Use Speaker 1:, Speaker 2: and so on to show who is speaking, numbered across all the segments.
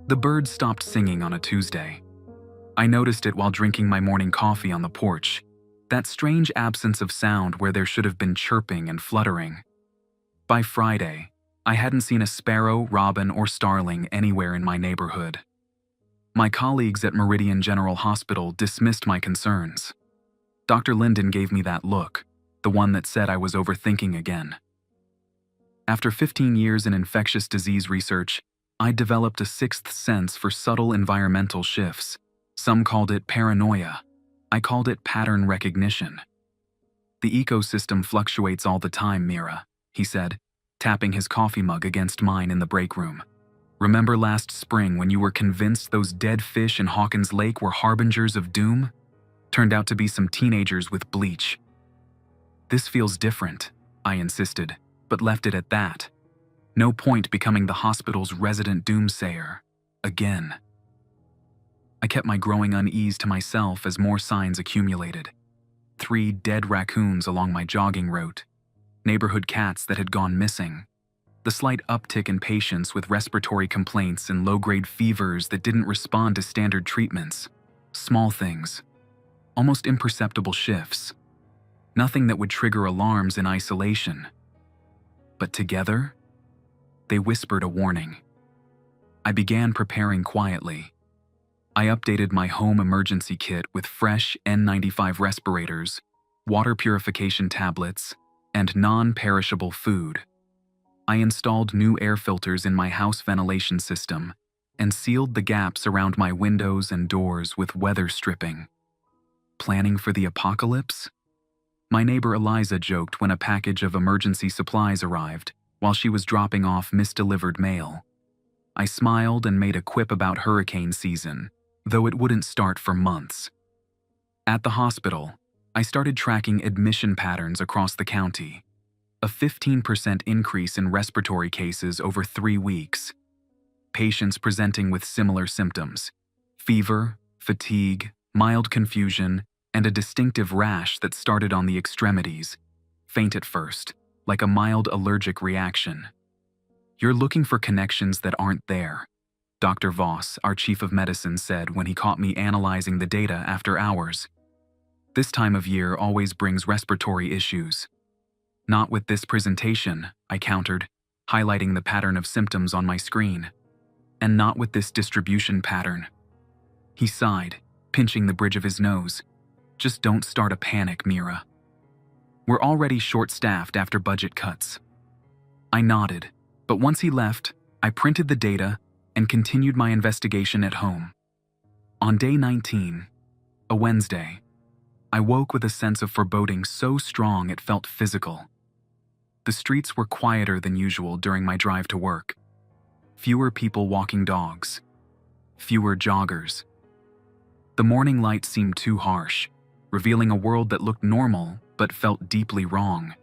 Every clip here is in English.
Speaker 1: The birds stopped singing on a Tuesday. I noticed it while drinking my morning coffee on the porch, that strange absence of sound where there should have been chirping and fluttering. By Friday, I hadn't seen a sparrow, robin, or starling anywhere in my neighborhood. My colleagues at Meridian General Hospital dismissed my concerns. Dr. Linden gave me that look, the one that said I was overthinking again. After 15 years in infectious disease research, I developed a sixth sense for subtle environmental shifts. Some called it paranoia. I called it pattern recognition. The ecosystem fluctuates all the time, Mira, he said, tapping his coffee mug against mine in the break room. Remember last spring when you were convinced those dead fish in Hawkins Lake were harbingers of doom? Turned out to be some teenagers with bleach. This feels different, I insisted, but left it at that. No point becoming the hospital's resident doomsayer. Again. I kept my growing unease to myself as more signs accumulated. 3 dead raccoons along my jogging route. Neighborhood cats that had gone missing. The slight uptick in patients with respiratory complaints and low-grade fevers that didn't respond to standard treatments. Small things. Almost imperceptible shifts. Nothing that would trigger alarms in isolation. But together, they whispered a warning. I began preparing quietly. I updated my home emergency kit with fresh N95 respirators, water purification tablets, and non-perishable food. I installed new air filters in my house ventilation system and sealed the gaps around my windows and doors with weather stripping. Planning for the apocalypse? My neighbor Eliza joked when a package of emergency supplies arrived while she was dropping off misdelivered mail. I smiled and made a quip about hurricane season, though it wouldn't start for months. At the hospital, I started tracking admission patterns across the county. A 15% increase in respiratory cases over 3 weeks. Patients presenting with similar symptoms: fever, fatigue, mild confusion, and a distinctive rash that started on the extremities, faint at first, like a mild allergic reaction. You're looking for connections that aren't there, Dr. Voss, our chief of medicine, said when he caught me analyzing the data after hours. This time of year always brings respiratory issues. Not with this presentation, I countered, highlighting the pattern of symptoms on my screen. And not with this distribution pattern. He sighed, pinching the bridge of his nose. Just don't start a panic, Mira. We're already short-staffed after budget cuts. I nodded, but once he left, I printed the data and continued my investigation at home. On day 19, a Wednesday, I woke with a sense of foreboding so strong it felt physical. The streets were quieter than usual during my drive to work. Fewer people walking dogs. Fewer joggers. The morning light seemed too harsh, revealing a world that looked normal but felt deeply wrong.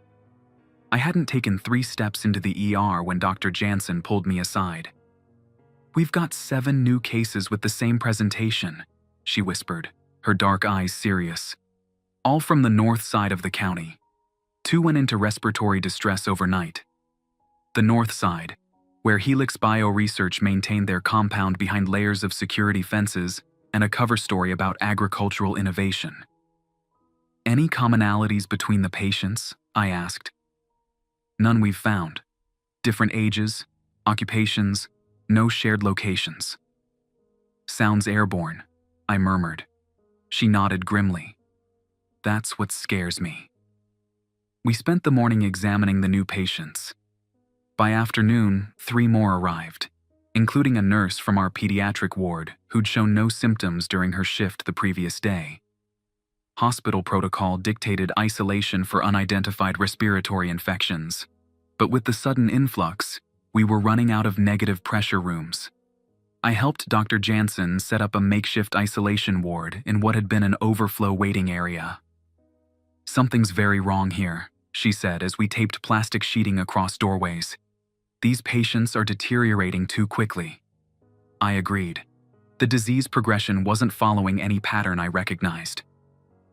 Speaker 1: I hadn't taken 3 steps into the ER when Dr. Jansen pulled me aside. "We've got 7 new cases with the same presentation," she whispered, her dark eyes serious. "All from the north side of the county. 2 went into respiratory distress overnight. The north side, where Helix Bioresearch maintained their compound behind layers of security fences and a cover story about agricultural innovation." "Any commonalities between the patients?" I asked. "None we've found. Different ages, occupations, no shared locations." "Sounds airborne," I murmured. She nodded grimly. "That's what scares me." We spent the morning examining the new patients. By afternoon, 3 more arrived, including a nurse from our pediatric ward who'd shown no symptoms during her shift the previous day. Hospital protocol dictated isolation for unidentified respiratory infections, but with the sudden influx, we were running out of negative pressure rooms. I helped Dr. Jansen set up a makeshift isolation ward in what had been an overflow waiting area. "Something's very wrong here," she said as we taped plastic sheeting across doorways. "These patients are deteriorating too quickly." I agreed. The disease progression wasn't following any pattern I recognized.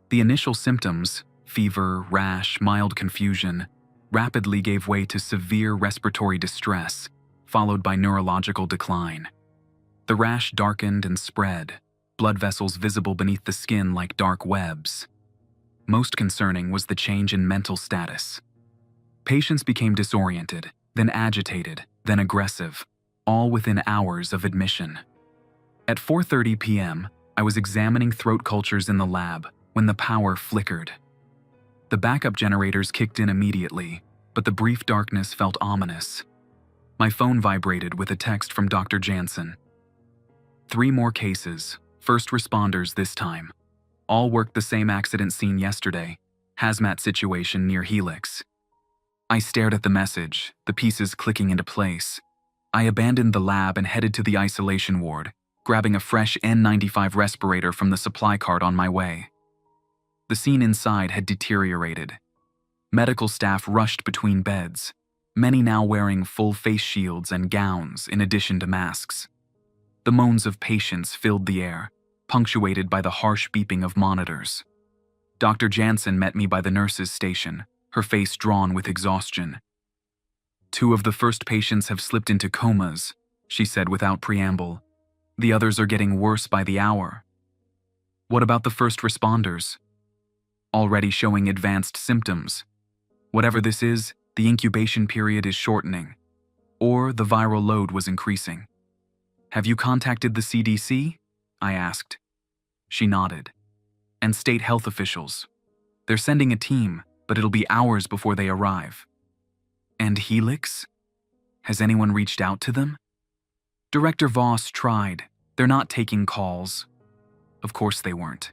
Speaker 1: The initial symptoms, fever, rash, mild confusion, rapidly gave way to severe respiratory distress, followed by neurological decline. The rash darkened and spread, blood vessels visible beneath the skin like dark webs. Most concerning was the change in mental status. Patients became disoriented, then agitated, then aggressive, all within hours of admission. At 4:30 p.m., I was examining throat cultures in the lab when the power flickered. The backup generators kicked in immediately, but the brief darkness felt ominous. My phone vibrated with a text from Dr. Jansen. 3 more cases, first responders this time. All worked the same accident scene yesterday, hazmat situation near Helix. I stared at the message, the pieces clicking into place. I abandoned the lab and headed to the isolation ward, grabbing a fresh N95 respirator from the supply cart on my way. The scene inside had deteriorated. Medical staff rushed between beds, many now wearing full face shields and gowns in addition to masks. The moans of patients filled the air, punctuated by the harsh beeping of monitors. Dr. Jansen met me by the nurse's station, her face drawn with exhaustion. 2 of the first patients have slipped into comas, she said without preamble. The others are getting worse by the hour. What about the first responders? Already showing advanced symptoms. Whatever this is, the incubation period is shortening, or the viral load was increasing. Have you contacted the CDC? I asked. She nodded. And state health officials. They're sending a team, but it'll be hours before they arrive. And Helix? Has anyone reached out to them? Director Voss tried. They're not taking calls. Of course they weren't.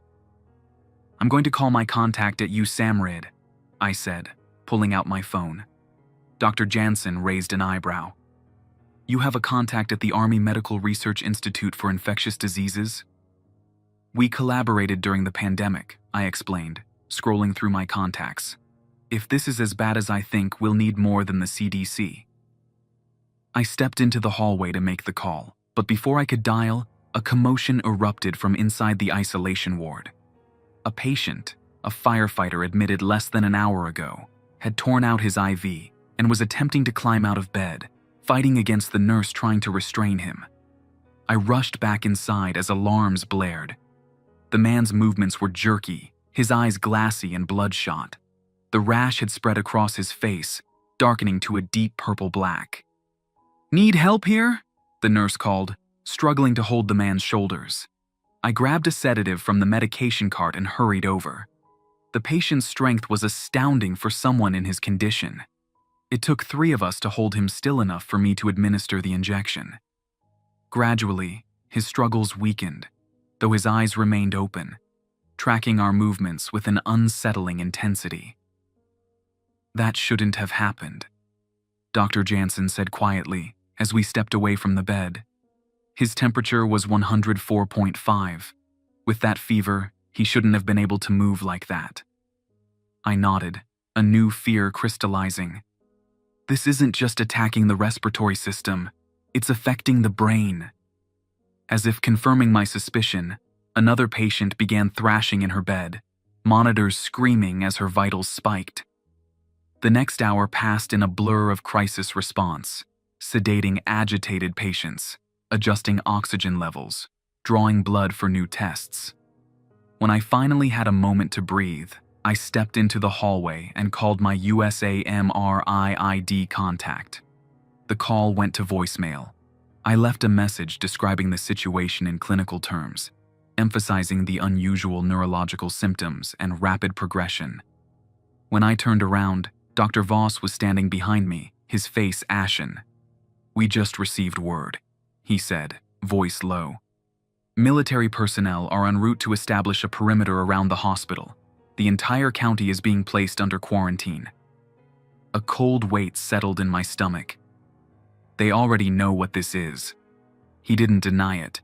Speaker 1: I'm going to call my contact at USAMRIID, I said, pulling out my phone. Dr. Jansen raised an eyebrow. You have a contact at the Army Medical Research Institute for Infectious Diseases? We collaborated during the pandemic, I explained, scrolling through my contacts. If this is as bad as I think, we'll need more than the CDC. I stepped into the hallway to make the call, but before I could dial, a commotion erupted from inside the isolation ward. A patient, a firefighter admitted less than an hour ago, had torn out his IV and was attempting to climb out of bed, fighting against the nurse trying to restrain him. I rushed back inside as alarms blared. The man's movements were jerky, his eyes glassy and bloodshot. The rash had spread across his face, darkening to a deep purple-black. "Need help here?" the nurse called, struggling to hold the man's shoulders. I grabbed a sedative from the medication cart and hurried over. The patient's strength was astounding for someone in his condition. It took 3 of us to hold him still enough for me to administer the injection. Gradually, his struggles weakened, though his eyes remained open, tracking our movements with an unsettling intensity. That shouldn't have happened, Dr. Jansen said quietly as we stepped away from the bed. His temperature was 104.5. With that fever, he shouldn't have been able to move like that. I nodded, a new fear crystallizing. This isn't just attacking the respiratory system, it's affecting the brain. As if confirming my suspicion, another patient began thrashing in her bed, monitors screaming as her vitals spiked. The next hour passed in a blur of crisis response, sedating agitated patients, adjusting oxygen levels, drawing blood for new tests. When I finally had a moment to breathe, I stepped into the hallway and called my USAMRIID contact. The call went to voicemail. I left a message describing the situation in clinical terms, emphasizing the unusual neurological symptoms and rapid progression. When I turned around, Dr. Voss was standing behind me, his face ashen. "We just received word," he said, voice low. "Military personnel are en route to establish a perimeter around the hospital. The entire county is being placed under quarantine." A cold weight settled in my stomach. They already know what this is. He didn't deny it.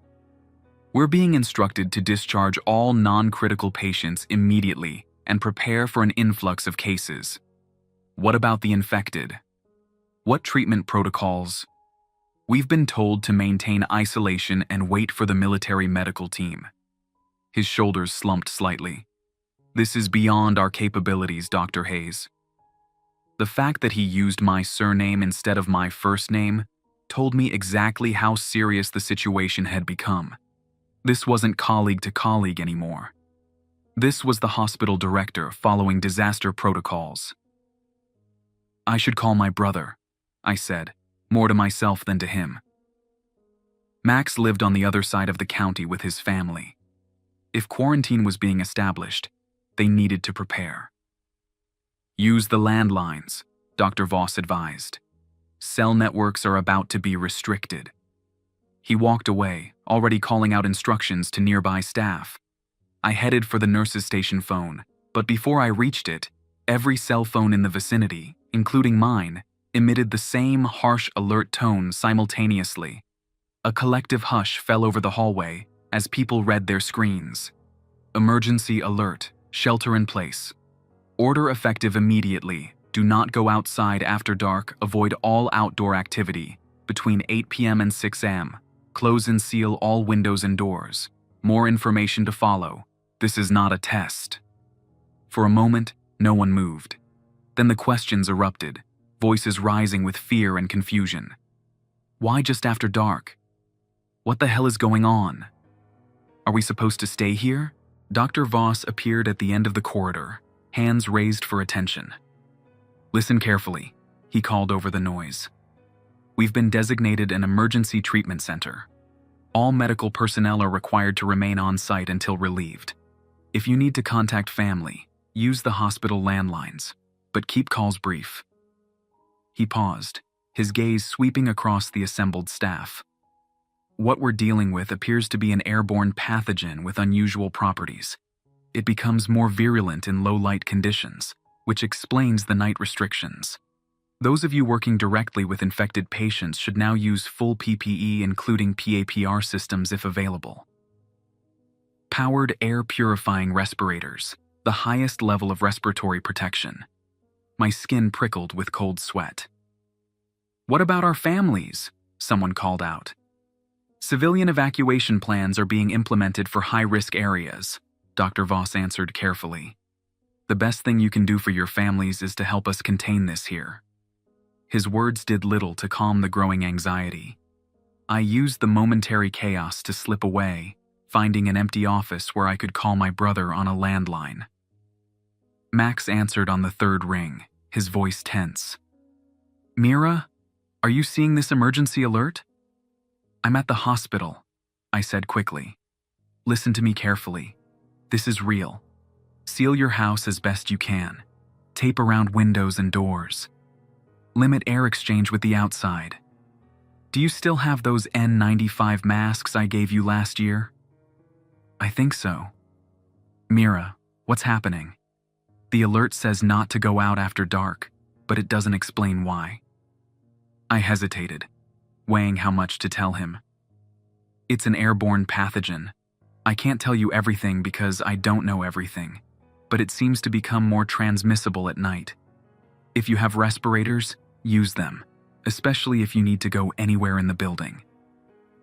Speaker 1: We're being instructed to discharge all non-critical patients immediately and prepare for an influx of cases. What about the infected? What treatment protocols? We've been told to maintain isolation and wait for the military medical team. His shoulders slumped slightly. This is beyond our capabilities, Dr. Hayes. The fact that he used my surname instead of my first name told me exactly how serious the situation had become. This wasn't colleague to colleague anymore. This was the hospital director following disaster protocols. "I should call my brother," I said, more to myself than to him. Max lived on the other side of the county with his family. If quarantine was being established, they needed to prepare. "Use the landlines," Dr. Voss advised. "Cell networks are about to be restricted." He walked away, already calling out instructions to nearby staff. I headed for the nurse's station phone, but before I reached it, every cell phone in the vicinity, including mine, emitted the same harsh alert tone simultaneously. A collective hush fell over the hallway as people read their screens. "Emergency alert. Shelter in place. Order effective immediately. Do not go outside after dark. Avoid all outdoor activity. Between 8 p.m. and 6 a.m. Close and seal all windows and doors. More information to follow. This is not a test." For a moment, no one moved. Then the questions erupted, voices rising with fear and confusion. Why just after dark? What the hell is going on? Are we supposed to stay here? Dr. Voss appeared at the end of the corridor, hands raised for attention. "Listen carefully," he called over the noise. "We've been designated an emergency treatment center. All medical personnel are required to remain on site until relieved. If you need to contact family, use the hospital landlines, but keep calls brief." He paused, his gaze sweeping across the assembled staff. "What we're dealing with appears to be an airborne pathogen with unusual properties. It becomes more virulent in low-light conditions, which explains the night restrictions. Those of you working directly with infected patients should now use full PPE, including PAPR systems if available. Powered air purifying respirators, the highest level of respiratory protection." My skin prickled with cold sweat. "What about our families?" someone called out. "Civilian evacuation plans are being implemented for high-risk areas," Dr. Voss answered carefully. "The best thing you can do for your families is to help us contain this here." His words did little to calm the growing anxiety. I used the momentary chaos to slip away, finding an empty office where I could call my brother on a landline. Max answered on the third ring, his voice tense. "Mira, are you seeing this emergency alert?" "I'm at the hospital," I said quickly. "Listen to me carefully. This is real. Seal your house as best you can. Tape around windows and doors. Limit air exchange with the outside. Do you still have those N95 masks I gave you last year?" "I think so." "Mira, what's happening? The alert says not to go out after dark, but it doesn't explain why." I hesitated, weighing how much to tell him. "It's an airborne pathogen. I can't tell you everything because I don't know everything, but it seems to become more transmissible at night. If you have respirators, use them, especially if you need to go anywhere in the building."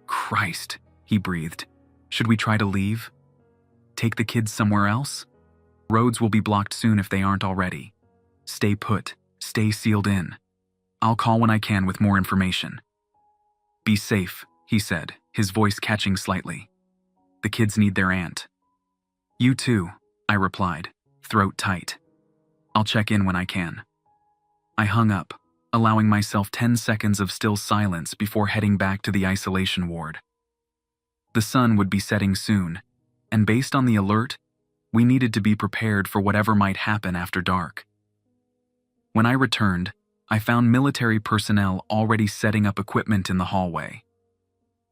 Speaker 1: "Christ," he breathed. "Should we try to leave? Take the kids somewhere else? Roads will be blocked soon if they aren't already. Stay put, stay sealed in. I'll call when I can with more information." "Be safe," he said, his voice catching slightly. "The kids need their aunt." "You too," I replied, throat tight. "I'll check in when I can." I hung up, allowing myself 10 seconds of still silence before heading back to the isolation ward. The sun would be setting soon, and based on the alert, we needed to be prepared for whatever might happen after dark. When I returned, I found military personnel already setting up equipment in the hallway.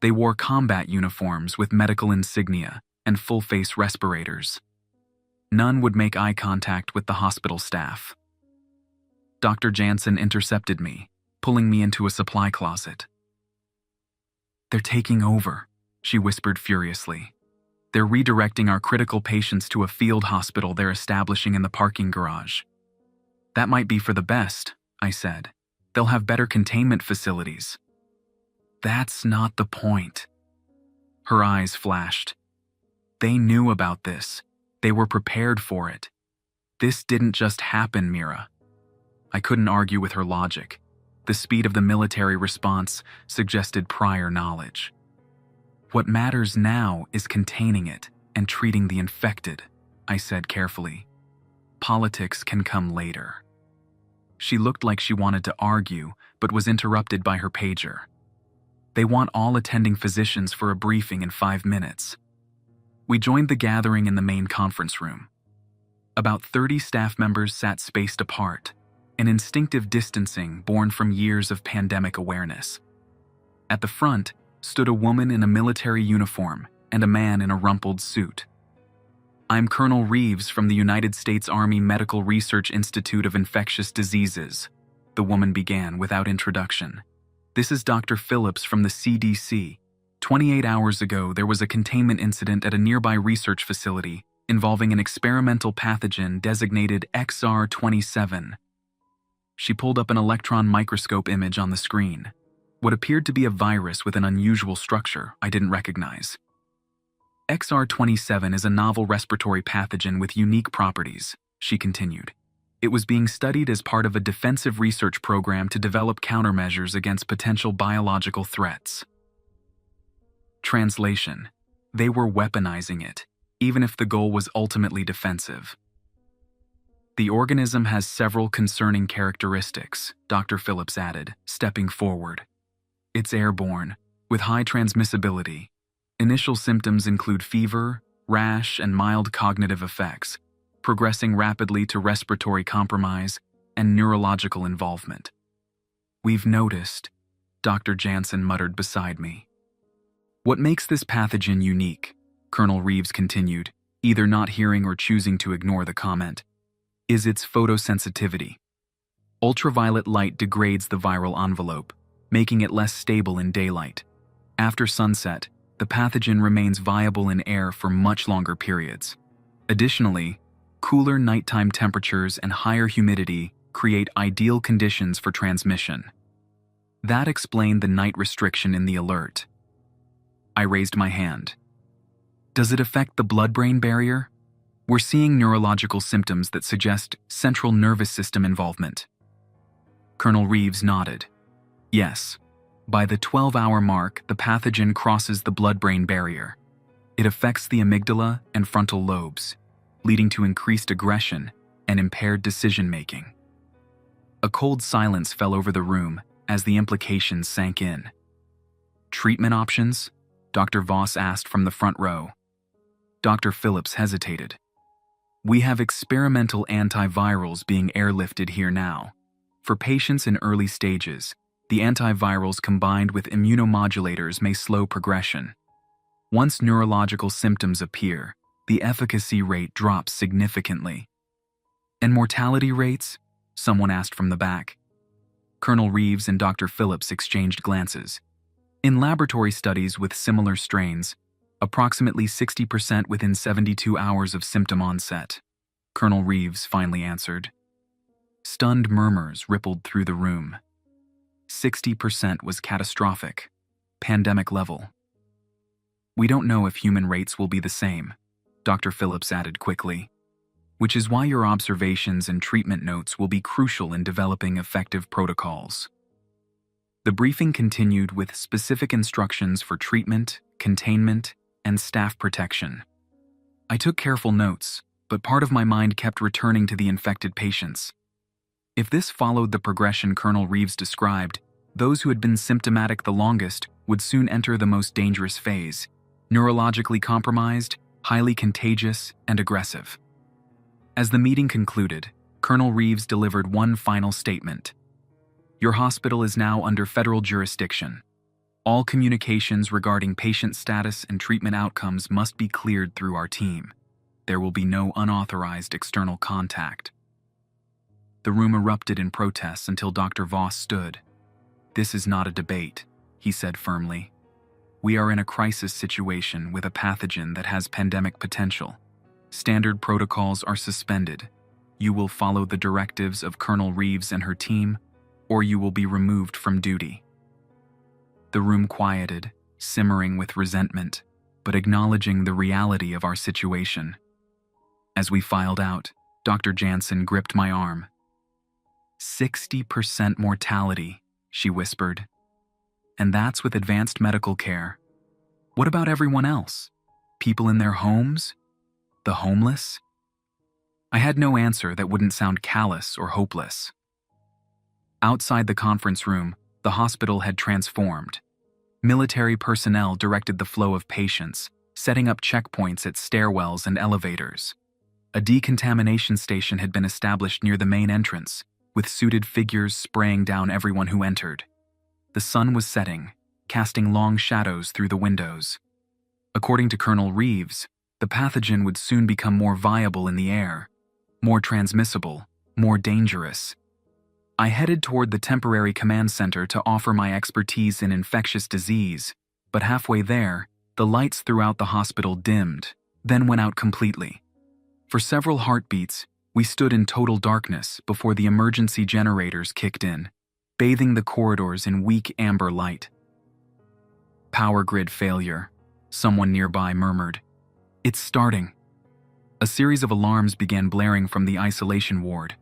Speaker 1: They wore combat uniforms with medical insignia and full-face respirators. None would make eye contact with the hospital staff. Dr. Jansen intercepted me, pulling me into a supply closet. "They're taking over," she whispered furiously. "They're redirecting our critical patients to a field hospital they're establishing in the parking garage." "That might be for the best," I said. "They'll have better containment facilities." "That's not the point." Her eyes flashed. "They knew about this. They were prepared for it. This didn't just happen, Mira." I couldn't argue with her logic. The speed of the military response suggested prior knowledge. What matters now is containing it and treating the infected, I said carefully. Politics can come later. She looked like she wanted to argue, but was interrupted by her pager. They want all attending physicians for a briefing in 5 minutes. We joined the gathering in the main conference room. About 30 staff members sat spaced apart, an instinctive distancing born from years of pandemic awareness. At the front stood a woman in a military uniform and a man in a rumpled suit. "I'm Colonel Reeves from the United States Army Medical Research Institute of Infectious Diseases," the woman began without introduction. "This is Dr. Phillips from the CDC. 28 hours ago, there was a containment incident at a nearby research facility involving an experimental pathogen designated XR27. She pulled up an electron microscope image on the screen. What appeared to be a virus with an unusual structure I didn't recognize. XR27 is a novel respiratory pathogen with unique properties, she continued. It was being studied as part of a defensive research program to develop countermeasures against potential biological threats. Translation: they were weaponizing it, even if the goal was ultimately defensive. The organism has several concerning characteristics, Dr. Phillips added, stepping forward. It's airborne, with high transmissibility. Initial symptoms include fever, rash, and mild cognitive effects, progressing rapidly to respiratory compromise and neurological involvement. We've noticed, Dr. Jansen muttered beside me. What makes this pathogen unique, Colonel Reeves continued, either not hearing or choosing to ignore the comment, is its photosensitivity. Ultraviolet light degrades the viral envelope, making it less stable in daylight. After sunset, the pathogen remains viable in air for much longer periods. Additionally, cooler nighttime temperatures and higher humidity create ideal conditions for transmission. That explained the night restriction in the alert. I raised my hand. Does it affect the blood-brain barrier? We're seeing neurological symptoms that suggest central nervous system involvement. Colonel Reeves nodded. Yes. By the 12-hour mark, the pathogen crosses the blood-brain barrier. It affects the amygdala and frontal lobes, leading to increased aggression and impaired decision-making. A cold silence fell over the room as the implications sank in. Treatment options? Dr. Voss asked from the front row. Dr. Phillips hesitated. We have experimental antivirals being airlifted here now. For patients in early stages, the antivirals combined with immunomodulators may slow progression. Once neurological symptoms appear, the efficacy rate drops significantly. And mortality rates? Someone asked from the back. Colonel Reeves and Dr. Phillips exchanged glances. In laboratory studies with similar strains, approximately 60% within 72 hours of symptom onset, Colonel Reeves finally answered. Stunned murmurs rippled through the room. 60% was catastrophic, pandemic level. We don't know if human rates will be the same, Dr. Phillips added quickly, which is why your observations and treatment notes will be crucial in developing effective protocols. The briefing continued with specific instructions for treatment, containment, and staff protection. I took careful notes, but part of my mind kept returning to the infected patients. If this followed the progression Colonel Reeves described, those who had been symptomatic the longest would soon enter the most dangerous phase, neurologically compromised, highly contagious, and aggressive. As the meeting concluded, Colonel Reeves delivered one final statement. Your hospital is now under federal jurisdiction. All communications regarding patient status and treatment outcomes must be cleared through our team. There will be no unauthorized external contact. The room erupted in protests until Dr. Voss stood. This is not a debate, he said firmly. We are in a crisis situation with a pathogen that has pandemic potential. Standard protocols are suspended. You will follow the directives of Colonel Reeves and her team, or you will be removed from duty. The room quieted, simmering with resentment, but acknowledging the reality of our situation. As we filed out, Dr. Jansen gripped my arm. 60% mortality, she whispered. And that's with advanced medical care. What about everyone else? People in their homes? The homeless? I had no answer that wouldn't sound callous or hopeless. Outside the conference room, the hospital had transformed. Military personnel directed the flow of patients, setting up checkpoints at stairwells and elevators. A decontamination station had been established near the main entrance, with suited figures spraying down everyone who entered. The sun was setting, casting long shadows through the windows. According to Colonel Reeves, the pathogen would soon become more viable in the air, more transmissible, more dangerous. I headed toward the temporary command center to offer my expertise in infectious disease, but halfway there, the lights throughout the hospital dimmed, then went out completely. For several heartbeats, we stood in total darkness before the emergency generators kicked in, bathing the corridors in weak amber light. Power grid failure, someone nearby murmured. It's starting. A series of alarms began blaring from the isolation ward.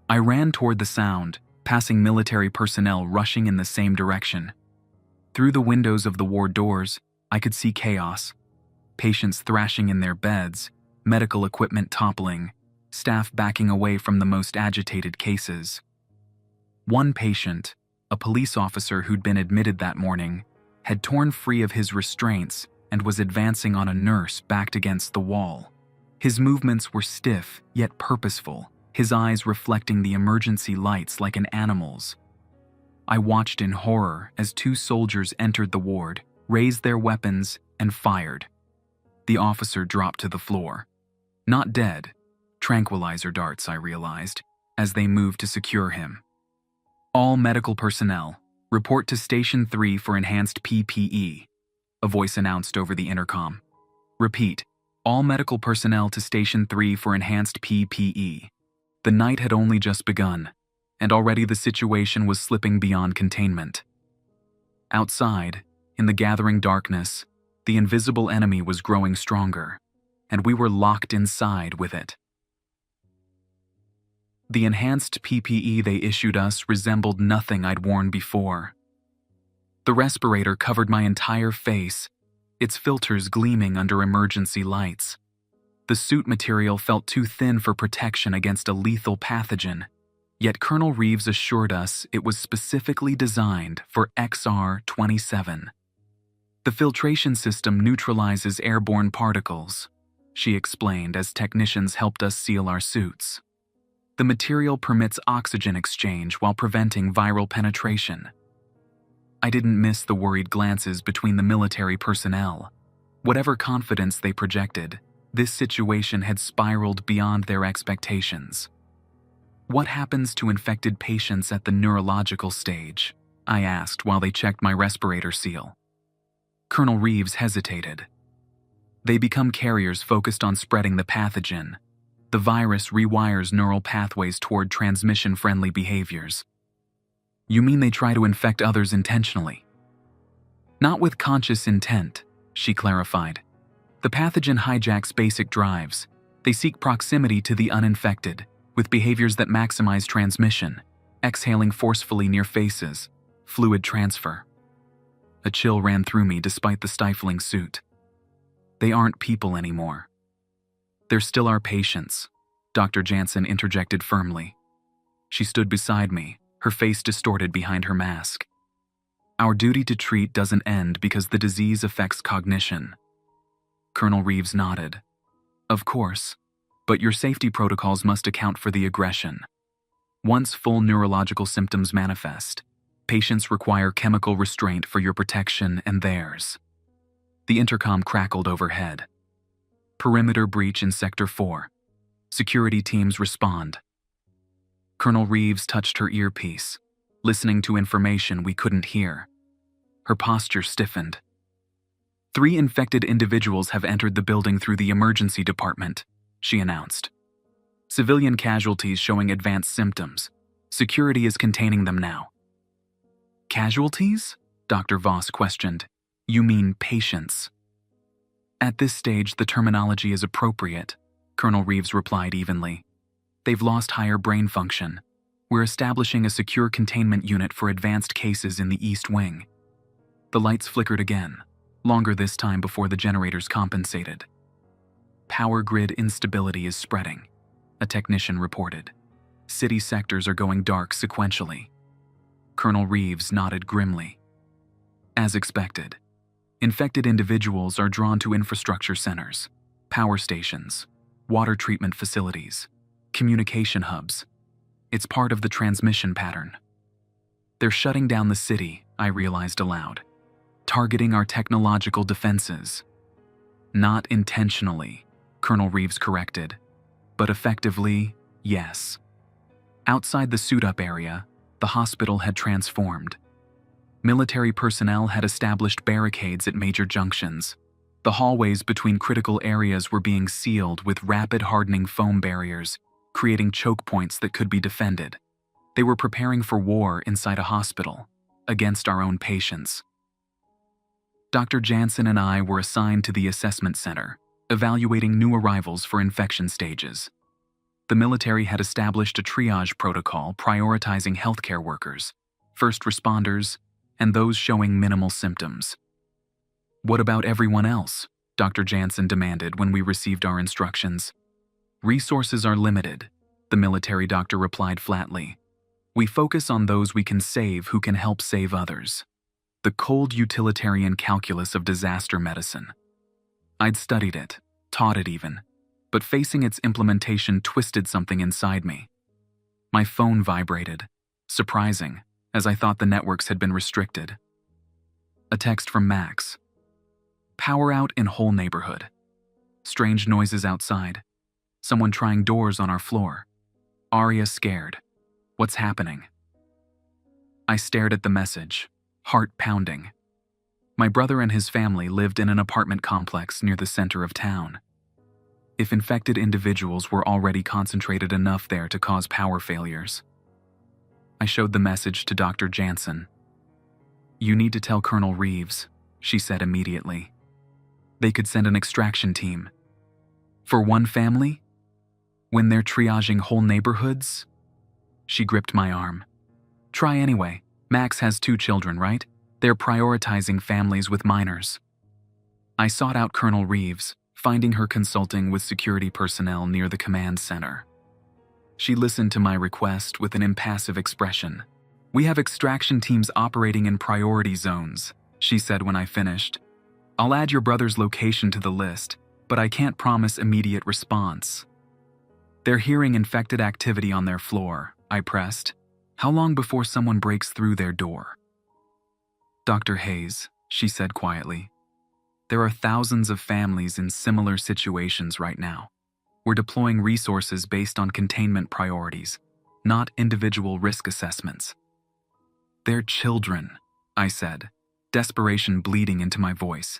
Speaker 1: I ran toward the sound, passing military personnel rushing in the same direction. Through the windows of the ward doors, I could see chaos. Patients thrashing in their beds, medical equipment toppling, staff backing away from the most agitated cases. One patient, a police officer who'd been admitted that morning, had torn free of his restraints and was advancing on a nurse backed against the wall. His movements were stiff yet purposeful, his eyes reflecting the emergency lights like an animal's. I watched in horror as two soldiers entered the ward, raised their weapons, and fired. The officer dropped to the floor. Not dead. Tranquilizer darts, I realized, as they moved to secure him. All medical personnel, report to Station 3 for enhanced PPE, a voice announced over the intercom. Repeat, all medical personnel to Station 3 for enhanced PPE. The night had only just begun, and already the situation was slipping beyond containment. Outside, in the gathering darkness, the invisible enemy was growing stronger, and we were locked inside with it. The enhanced PPE they issued us resembled nothing I'd worn before. The respirator covered my entire face, its filters gleaming under emergency lights. The suit material felt too thin for protection against a lethal pathogen, yet Colonel Reeves assured us it was specifically designed for XR-27. The filtration system neutralizes airborne particles, she explained as technicians helped us seal our suits. The material permits oxygen exchange while preventing viral penetration. I didn't miss the worried glances between the military personnel. Whatever confidence they projected, this situation had spiraled beyond their expectations. What happens to infected patients at the neurological stage? I asked while they checked my respirator seal. Colonel Reeves hesitated. They become carriers focused on spreading the pathogen. The virus rewires neural pathways toward transmission-friendly behaviors. You mean they try to infect others intentionally? Not with conscious intent, she clarified. The pathogen hijacks basic drives. They seek proximity to the uninfected, with behaviors that maximize transmission, exhaling forcefully near faces, fluid transfer. A chill ran through me despite the stifling suit. They aren't people anymore. They're still our patients, Dr. Jansen interjected firmly. She stood beside me, her face distorted behind her mask. Our duty to treat doesn't end because the disease affects cognition. Colonel Reeves nodded. Of course, but your safety protocols must account for the aggression. Once full neurological symptoms manifest, patients require chemical restraint for your protection and theirs. The intercom crackled overhead. Perimeter breach in Sector 4. Security teams respond. Colonel Reeves touched her earpiece, listening to information we couldn't hear. Her posture stiffened. 3 infected individuals have entered the building through the emergency department, she announced. Civilian casualties showing advanced symptoms. Security is containing them now. Casualties? Dr. Voss questioned. You mean patients? At this stage, the terminology is appropriate, Colonel Reeves replied evenly. They've lost higher brain function. We're establishing a secure containment unit for advanced cases in the East Wing. The lights flickered again, longer this time before the generators compensated. Power grid instability is spreading, a technician reported. City sectors are going dark sequentially. Colonel Reeves nodded grimly. As expected, infected individuals are drawn to infrastructure centers, power stations, water treatment facilities, communication hubs. It's part of the transmission pattern. They're shutting down the city, I realized aloud, targeting our technological defenses. Not intentionally, Colonel Reeves corrected, but effectively, yes. Outside the suit-up area, the hospital had transformed. Military personnel had established barricades at major junctions. The hallways between critical areas were being sealed with rapid hardening foam barriers, creating choke points that could be defended. They were preparing for war inside a hospital, against our own patients. Dr. Jansen and I were assigned to the assessment center, evaluating new arrivals for infection stages. The military had established a triage protocol prioritizing healthcare workers, first responders, and those showing minimal symptoms. "What about everyone else?" Dr. Jansen demanded when we received our instructions. "Resources are limited," the military doctor replied flatly. "We focus on those we can save who can help save others." The cold utilitarian calculus of disaster medicine. I'd studied it, taught it even, but facing its implementation twisted something inside me. My phone vibrated, surprising, as I thought the networks had been restricted. A text from Max. "Power out in whole neighborhood. Strange noises outside. Someone trying doors on our floor. Arya scared. What's happening?" I stared at the message, heart pounding. My brother and his family lived in an apartment complex near the center of town. If infected individuals were already concentrated enough there to cause power failures. I showed the message to Dr. Jansen. "You need to tell Colonel Reeves," she said immediately. "They could send an extraction team. For one family? When they're triaging whole neighborhoods?" She gripped my arm. "Try anyway. Max has 2 children, right? They're prioritizing families with minors." I sought out Colonel Reeves, finding her consulting with security personnel near the command center. She listened to my request with an impassive expression. "We have extraction teams operating in priority zones," she said when I finished. "I'll add your brother's location to the list, but I can't promise immediate response." "They're hearing infected activity on their floor," I pressed. "How long before someone breaks through their door?" "Dr. Hayes," she said quietly, "there are thousands of families in similar situations right now. We're deploying resources based on containment priorities, not individual risk assessments." "They're children," I said, desperation bleeding into my voice.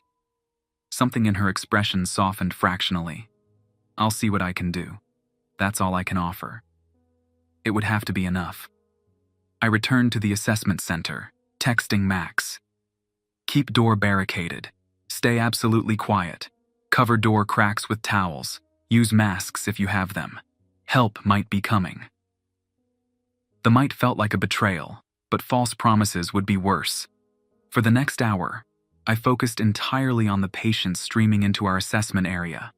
Speaker 1: Something in her expression softened fractionally. "I'll see what I can do. That's all I can offer." It would have to be enough. I returned to the assessment center, texting Max. "Keep door barricaded. Stay absolutely quiet. Cover door cracks with towels. Use masks if you have them. Help might be coming." The might felt like a betrayal, but false promises would be worse. For the next hour, I focused entirely on the patients streaming into our assessment area.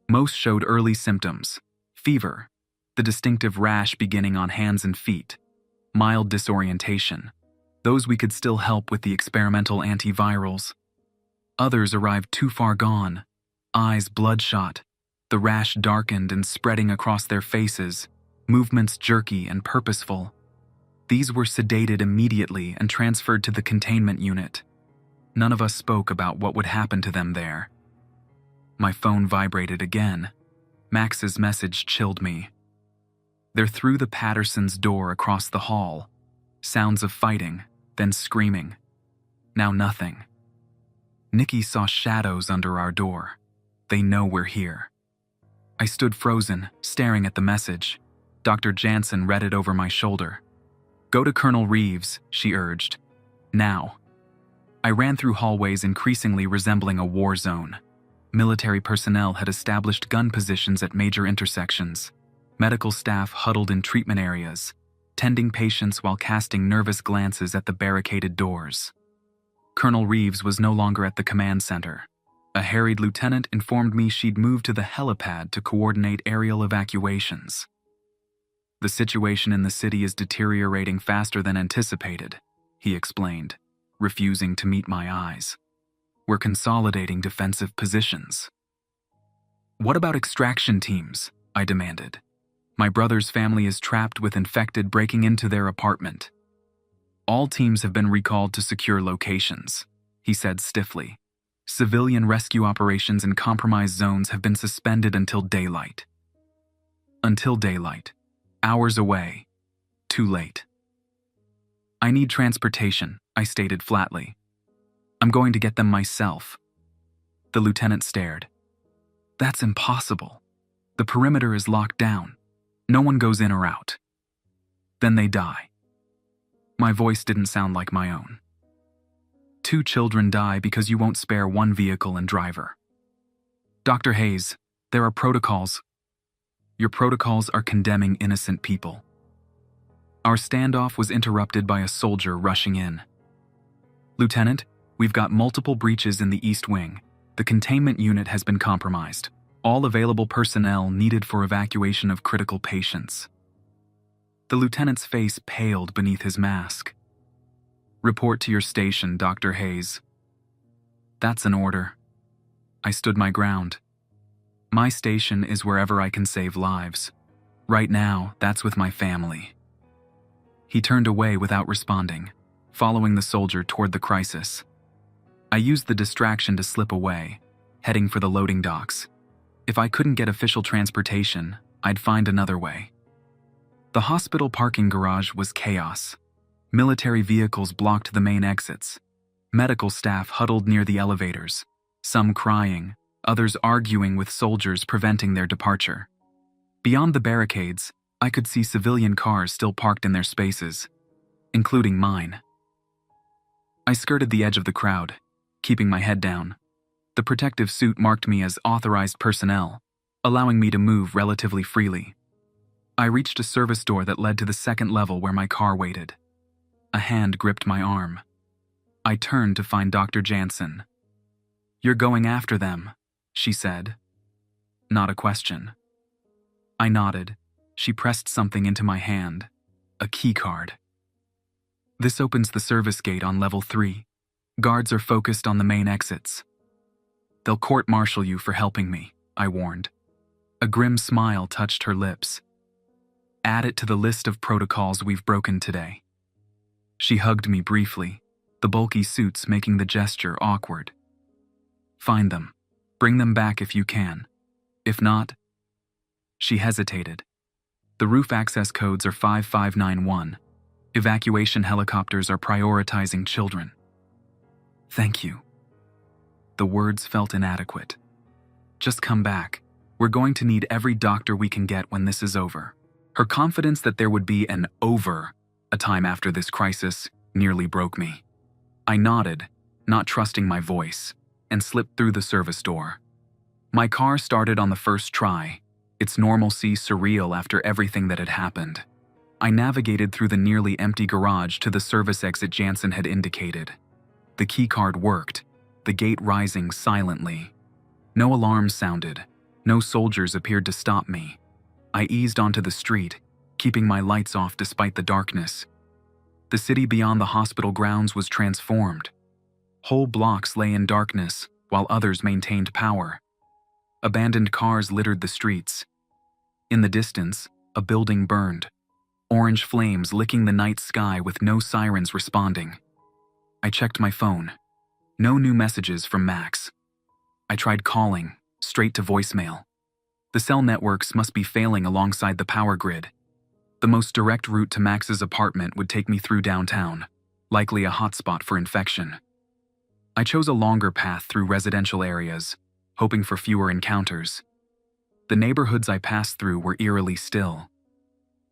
Speaker 1: Most showed early symptoms: fever, the distinctive rash beginning on hands and feet, mild disorientation. Those we could still help with the experimental antivirals. Others arrived too far gone, eyes bloodshot, the rash darkened and spreading across their faces, movements jerky and purposeful. These were sedated immediately and transferred to the containment unit. None of us spoke about what would happen to them there. My phone vibrated again. Max's message chilled me. "They're through the Pattersons' door across the hall. Sounds of fighting, then screaming. Now nothing. Nikki saw shadows under our door. They know we're here." I stood frozen, staring at the message. Dr. Jansen read it over my shoulder. "Go to Colonel Reeves," she urged. "Now." I ran through hallways increasingly resembling a war zone. Military personnel had established gun positions at major intersections. Medical staff huddled in treatment areas. tending patients while casting nervous glances at the barricaded doors. Colonel Reeves was no longer at the command center. A harried lieutenant informed me she'd moved to the helipad to coordinate aerial evacuations. "The situation in the city is deteriorating faster than anticipated," he explained, refusing to meet my eyes. "We're consolidating defensive positions." "What about extraction teams?" I demanded. "My brother's family is trapped with infected breaking into their apartment." "All teams have been recalled to secure locations," he said stiffly. "Civilian rescue operations in compromised zones have been suspended until daylight." Until daylight. Hours away. Too late. "I need transportation," I stated flatly. "I'm going to get them myself." The lieutenant stared. "That's impossible. The perimeter is locked down. No one goes in or out. Then they die." My voice didn't sound like my own. "2 children die because you won't spare one vehicle and driver. Dr. Hayes, there are protocols. Your protocols are condemning innocent people." Our standoff was interrupted by a soldier rushing in. "Lieutenant, we've got multiple breaches in the East Wing. The containment unit has been compromised. All available personnel needed for evacuation of critical patients." The lieutenant's face paled beneath his mask. "Report to your station, Dr. Hayes." "That's an order." I stood my ground. My station is wherever I can save lives. Right now, that's with my family. He turned away without responding, following the soldier toward the crisis. I used the distraction to slip away, heading for the loading docks. If I couldn't get official transportation, I'd find another way. The hospital parking garage was chaos. Military vehicles blocked the main exits. Medical staff huddled near the elevators, some crying, others arguing with soldiers preventing their departure. Beyond the barricades, I could see civilian cars still parked in their spaces, including mine. I skirted the edge of the crowd, keeping my head down. The protective suit marked me as authorized personnel, allowing me to move relatively freely. I reached a service door that led to the second level where my car waited. A hand gripped my arm. I turned to find Dr. Jansen. "You're going after them," she said. Not a question. I nodded. She pressed something into my hand. A key card. "This opens the service gate on level 3. Guards are focused on the main exits. They'll court-martial you for helping me," I warned. A grim smile touched her lips. "Add it to the list of protocols we've broken today." She hugged me briefly, the bulky suits making the gesture awkward. "Find them. Bring them back if you can. If not..." She hesitated. "The roof access codes are 5591. Evacuation helicopters are prioritizing children." "Thank you." The words felt inadequate. "Just come back. We're going to need every doctor we can get when this is over." Her confidence that there would be an a time after this crisis nearly broke me. I nodded, not trusting my voice, and slipped through the service door. My car started on the first try, its normalcy surreal after everything that had happened. I navigated through the nearly empty garage to the service exit Jansen had indicated. The keycard worked, the gate rising silently. No alarms sounded. No soldiers appeared to stop me. I eased onto the street, keeping my lights off despite the darkness. The city beyond the hospital grounds was transformed. Whole blocks lay in darkness, while others maintained power. Abandoned cars littered the streets. In the distance, a building burned, orange flames licking the night sky with no sirens responding. I checked my phone. No new messages from Max. I tried calling, straight to voicemail. The cell networks must be failing alongside the power grid. The most direct route to Max's apartment would take me through downtown, likely a hotspot for infection. I chose a longer path through residential areas, hoping for fewer encounters. The neighborhoods I passed through were eerily still.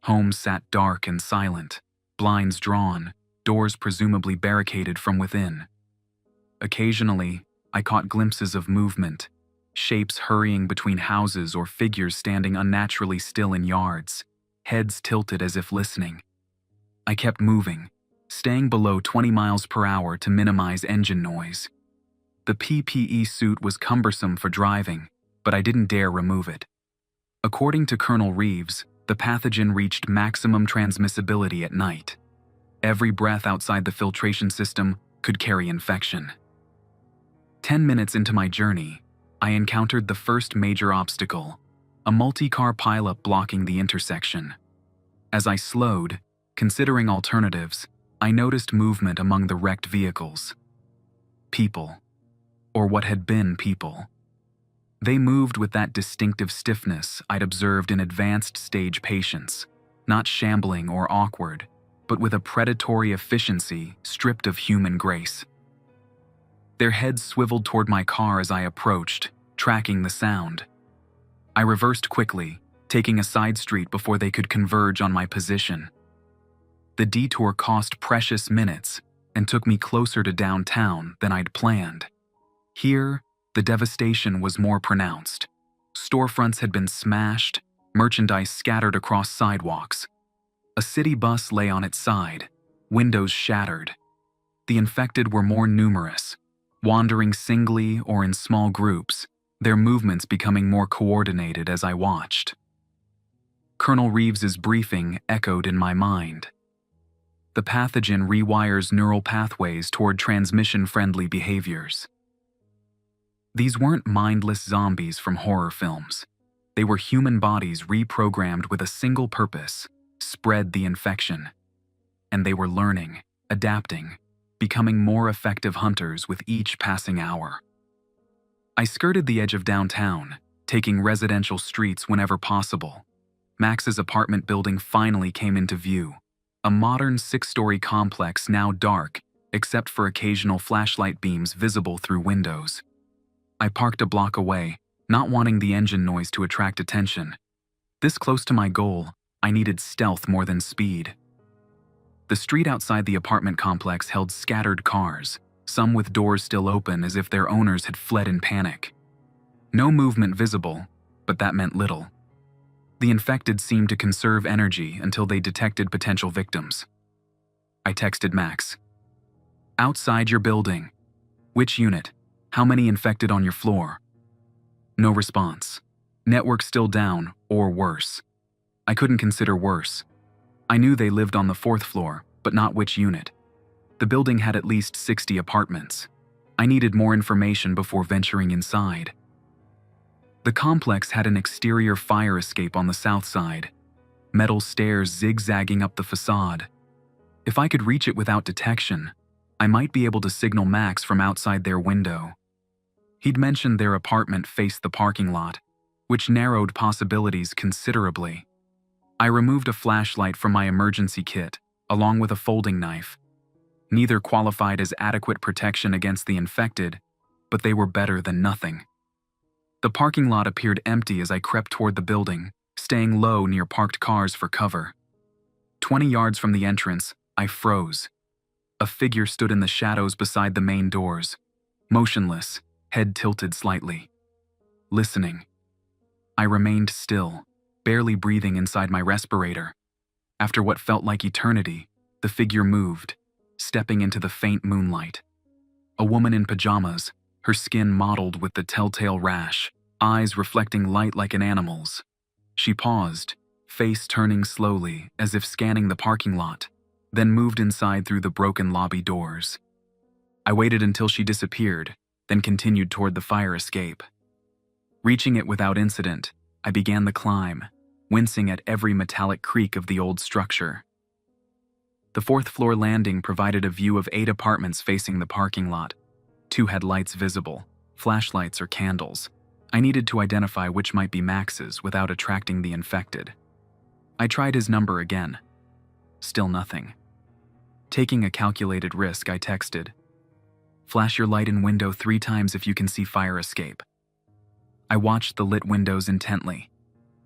Speaker 1: Homes sat dark and silent, blinds drawn, doors presumably barricaded from within. Occasionally, I caught glimpses of movement, shapes hurrying between houses or figures standing unnaturally still in yards, heads tilted as if listening. I kept moving, staying below 20 miles per hour to minimize engine noise. The PPE suit was cumbersome for driving, but I didn't dare remove it. According to Colonel Reeves, the pathogen reached maximum transmissibility at night. Every breath outside the filtration system could carry infection. 10 minutes into my journey, I encountered the first major obstacle, a multi-car pileup blocking the intersection. As I slowed, considering alternatives, I noticed movement among the wrecked vehicles. People, or what had been people. They moved with that distinctive stiffness I'd observed in advanced stage patients, not shambling or awkward, but with a predatory efficiency stripped of human grace. Their heads swiveled toward my car as I approached, tracking the sound. I reversed quickly, taking a side street before they could converge on my position. The detour cost precious minutes and took me closer to downtown than I'd planned. Here, the devastation was more pronounced. Storefronts had been smashed, merchandise scattered across sidewalks. A city bus lay on its side, windows shattered. The infected were more numerous, wandering singly or in small groups, their movements becoming more coordinated as I watched. Colonel Reeves's briefing echoed in my mind. The pathogen rewires neural pathways toward transmission-friendly behaviors. These weren't mindless zombies from horror films. They were human bodies reprogrammed with a single purpose: spread the infection. And they were learning, adapting, becoming more effective hunters with each passing hour. I skirted the edge of downtown, taking residential streets whenever possible. Max's apartment building finally came into view, a modern 6-story complex now dark, except for occasional flashlight beams visible through windows. I parked a block away, not wanting the engine noise to attract attention. This close to my goal, I needed stealth more than speed. The street outside the apartment complex held scattered cars, some with doors still open as if their owners had fled in panic. No movement visible, but that meant little. The infected seemed to conserve energy until they detected potential victims. I texted Max. "Outside your building. Which unit? How many infected on your floor?" No response. Network still down, or worse. I couldn't consider worse. I knew they lived on the 4th floor, but not which unit. The building had at least 60 apartments. I needed more information before venturing inside. The complex had an exterior fire escape on the south side, metal stairs zigzagging up the facade. If I could reach it without detection, I might be able to signal Max from outside their window. He'd mentioned their apartment faced the parking lot, which narrowed possibilities considerably. I removed a flashlight from my emergency kit, along with a folding knife. Neither qualified as adequate protection against the infected, but they were better than nothing. The parking lot appeared empty as I crept toward the building, staying low near parked cars for cover. 20 yards from the entrance, I froze. A figure stood in the shadows beside the main doors, motionless, head tilted slightly. Listening. I remained still, barely breathing inside my respirator. After what felt like eternity, the figure moved, stepping into the faint moonlight. A woman in pajamas, her skin mottled with the telltale rash, eyes reflecting light like an animal's. She paused, face turning slowly as if scanning the parking lot, then moved inside through the broken lobby doors. I waited until she disappeared, then continued toward the fire escape. Reaching it without incident, I began the climb, wincing at every metallic creak of the old structure. The 4th floor landing provided a view of 8 apartments facing the parking lot. 2 had lights visible, flashlights or candles. I needed to identify which might be Max's without attracting the infected. I tried his number again. Still nothing. Taking a calculated risk, I texted, "Flash your light in window 3 times if you can see fire escape." I watched the lit windows intently.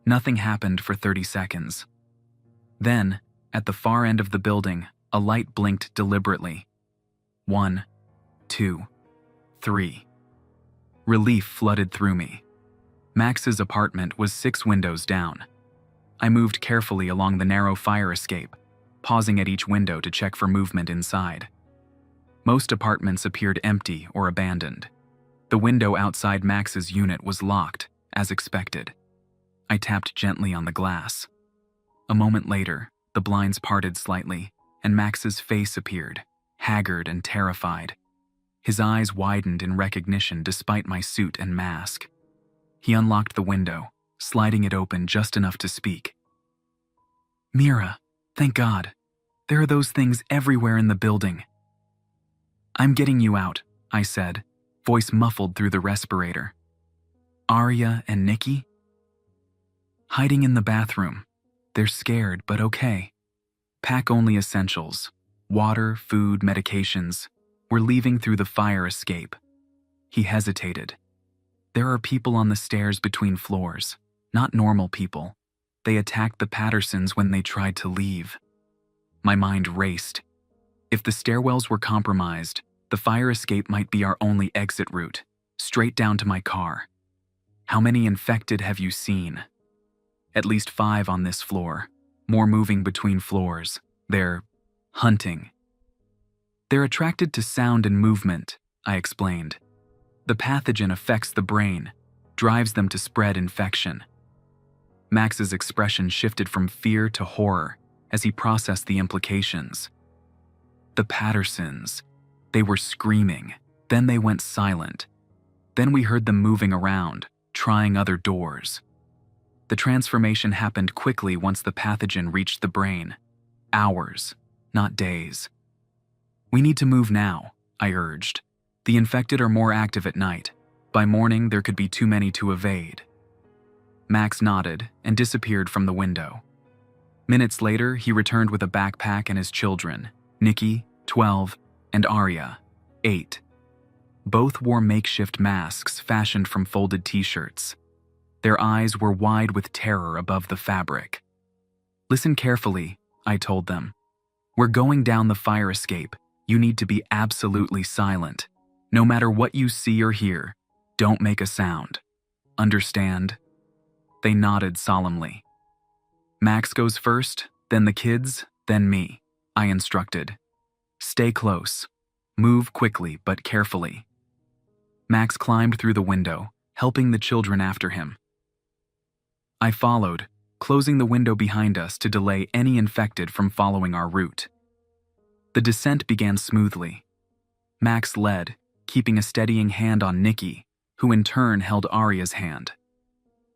Speaker 1: Nothing happened for 30 seconds. Then, at the far end of the building, a light blinked deliberately. 1, 2, 3. Relief flooded through me. Max's apartment was 6 windows down. I moved carefully along the narrow fire escape, pausing at each window to check for movement inside. Most apartments appeared empty or abandoned. The window outside Max's unit was locked, as expected. I tapped gently on the glass. A moment later, the blinds parted slightly, and Max's face appeared, haggard and terrified. His eyes widened in recognition despite my suit and mask. He unlocked the window, sliding it open just enough to speak. "Mira, thank God. There are those things everywhere in the building." "I'm getting you out," I said, voice muffled through the respirator. "Arya and Nikki?" "Hiding in the bathroom. They're scared, but okay. Pack only essentials. Water, food, medications. We're leaving through the fire escape." He hesitated. "There are people on the stairs between floors. Not normal people. They attacked the Pattersons when they tried to leave." My mind raced. If the stairwells were compromised, the fire escape might be our only exit route, straight down to my car. "How many infected have you seen?" "At least 5 on this floor. More moving between floors. They're hunting." "They're attracted to sound and movement," I explained. "The pathogen affects the brain, drives them to spread infection." Max's expression shifted from fear to horror as he processed the implications. "The Pattersons. They were screaming. Then they went silent. Then we heard them moving around, trying other doors. The transformation happened quickly once the pathogen reached the brain. Hours, not days." "We need to move now," I urged. "The infected are more active at night. By morning, there could be too many to evade." Max nodded and disappeared from the window. Minutes later, he returned with a backpack and his children, Nikki, 12, and Arya, 8. Both wore makeshift masks fashioned from folded t-shirts. Their eyes were wide with terror above the fabric. "Listen carefully," I told them. "We're going down the fire escape. You need to be absolutely silent. No matter what you see or hear, don't make a sound. Understand?" They nodded solemnly. "Max goes first, then the kids, then me," I instructed. "Stay close. Move quickly but carefully." Max climbed through the window, helping the children after him. I followed, closing the window behind us to delay any infected from following our route. The descent began smoothly. Max led, keeping a steadying hand on Nikki, who in turn held Arya's hand.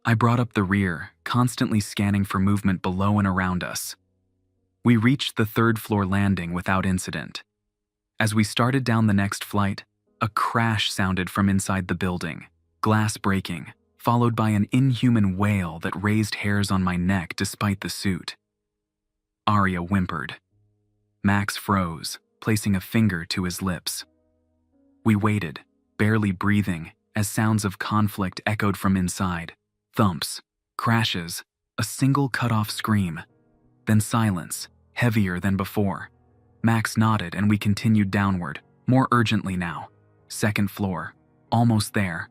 Speaker 1: I brought up the rear, constantly scanning for movement below and around us. We reached the 3rd-floor landing without incident. As we started down the next flight, a crash sounded from inside the building, glass breaking, followed by an inhuman wail that raised hairs on my neck despite the suit. Arya whimpered. Max froze, placing a finger to his lips. We waited, barely breathing, as sounds of conflict echoed from inside. Thumps, crashes, a single cut-off scream. Then silence, heavier than before. Max nodded and we continued downward, more urgently now. 2nd floor, almost there.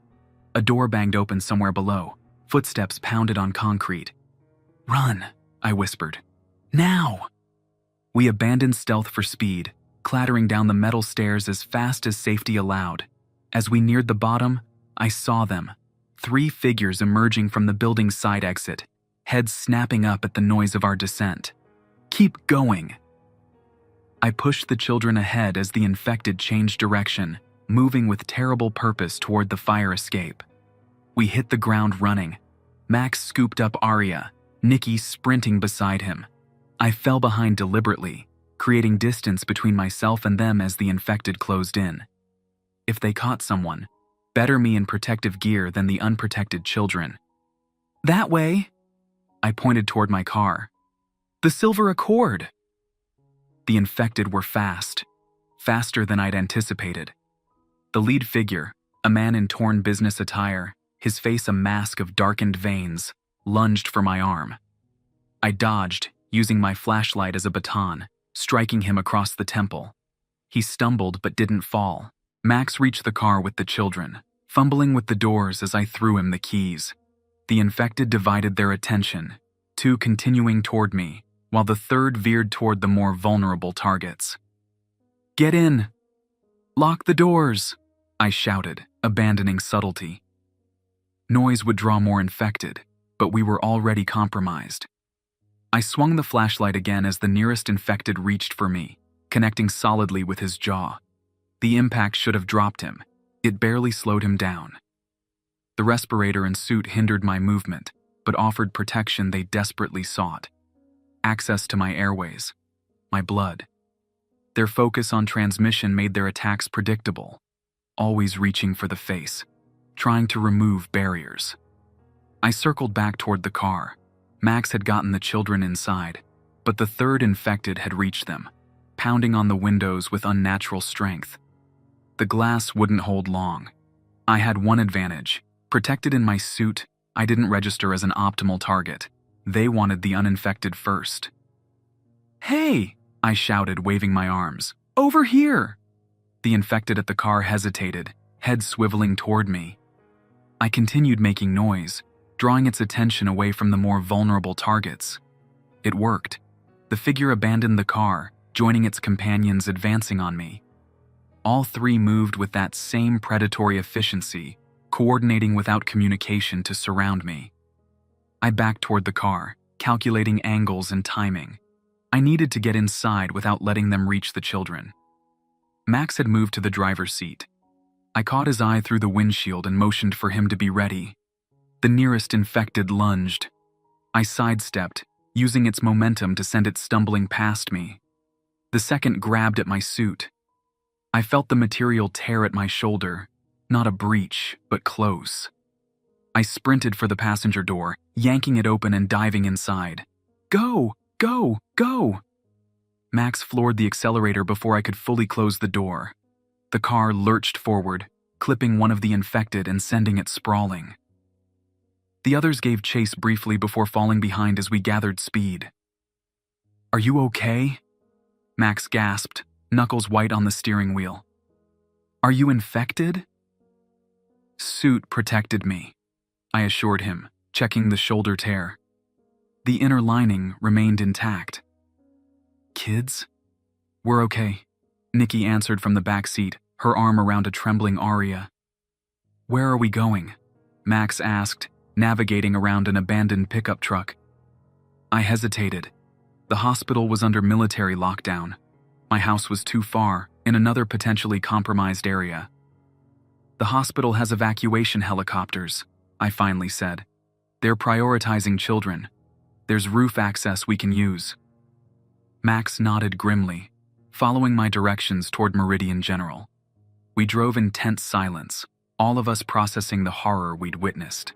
Speaker 1: A door banged open somewhere below. Footsteps pounded on concrete. "Run," I whispered. "Now!" We abandoned stealth for speed, clattering down the metal stairs as fast as safety allowed. As we neared the bottom, I saw them. 3 figures emerging from the building's side exit, heads snapping up at the noise of our descent. "Keep going!" I pushed the children ahead as the infected changed direction, moving with terrible purpose toward the fire escape. We hit the ground running. Max scooped up Arya, Nikki sprinting beside him. I fell behind deliberately, creating distance between myself and them as the infected closed in. If they caught someone, better me in protective gear than the unprotected children. "That way!" I pointed toward my car. "The Silver Accord!" The infected were fast, faster than I'd anticipated. The lead figure, a man in torn business attire, his face a mask of darkened veins, lunged for my arm. I dodged, using my flashlight as a baton, striking him across the temple. He stumbled but didn't fall. Max reached the car with the children, fumbling with the doors as I threw him the keys. The infected divided their attention, 2 continuing toward me, while the third veered toward the more vulnerable targets. "Get in! Lock the doors!" I shouted, abandoning subtlety. Noise would draw more infected, but we were already compromised. I swung the flashlight again as the nearest infected reached for me, connecting solidly with his jaw. The impact should have dropped him. It barely slowed him down. The respirator and suit hindered my movement, but offered protection they desperately sought. Access to my airways, my blood. Their focus on transmission made their attacks predictable, always reaching for the face, trying to remove barriers. I circled back toward the car. Max had gotten the children inside, but the third infected had reached them, pounding on the windows with unnatural strength. The glass wouldn't hold long. I had one advantage. Protected in my suit, I didn't register as an optimal target. They wanted the uninfected first. "Hey!" I shouted, waving my arms. "Over here!" The infected at the car hesitated, head swiveling toward me. I continued making noise, drawing its attention away from the more vulnerable targets. It worked. The figure abandoned the car, joining its companions advancing on me. All three moved with that same predatory efficiency, coordinating without communication to surround me. I backed toward the car, calculating angles and timing. I needed to get inside without letting them reach the children. Max had moved to the driver's seat. I caught his eye through the windshield and motioned for him to be ready. The nearest infected lunged. I sidestepped, using its momentum to send it stumbling past me. The second grabbed at my suit. I felt the material tear at my shoulder, not a breach, but close. I sprinted for the passenger door, yanking it open and diving inside. "Go! Go! Go!" Max floored the accelerator before I could fully close the door. The car lurched forward, clipping one of the infected and sending it sprawling. The others gave chase briefly before falling behind as we gathered speed. "Are you okay?" Max gasped, knuckles white on the steering wheel. "Are you infected?" "Suit protected me," I assured him, checking the shoulder tear. The inner lining remained intact. "Kids?" "We're okay," Nikki answered from the back seat, her arm around a trembling Aria. "Where are we going?" Max asked, navigating around an abandoned pickup truck. I hesitated. The hospital was under military lockdown. My house was too far, in another potentially compromised area. "The hospital has evacuation helicopters," I finally said. "They're prioritizing children. There's roof access we can use." Max nodded grimly, following my directions toward Meridian General. We drove in tense silence, all of us processing the horror we'd witnessed.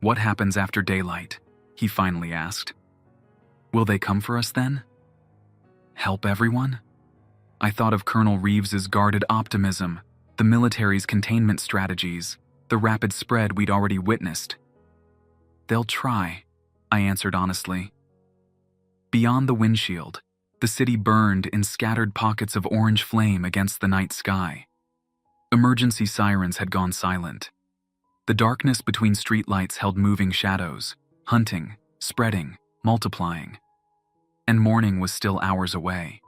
Speaker 1: "What happens after daylight?" he finally asked. "Will they come for us then? Help everyone?" I thought of Colonel Reeves's guarded optimism, the military's containment strategies, the rapid spread we'd already witnessed. "They'll try," I answered honestly. Beyond the windshield, the city burned in scattered pockets of orange flame against the night sky. Emergency sirens had gone silent. The darkness between streetlights held moving shadows, hunting, spreading, multiplying. And morning was still hours away.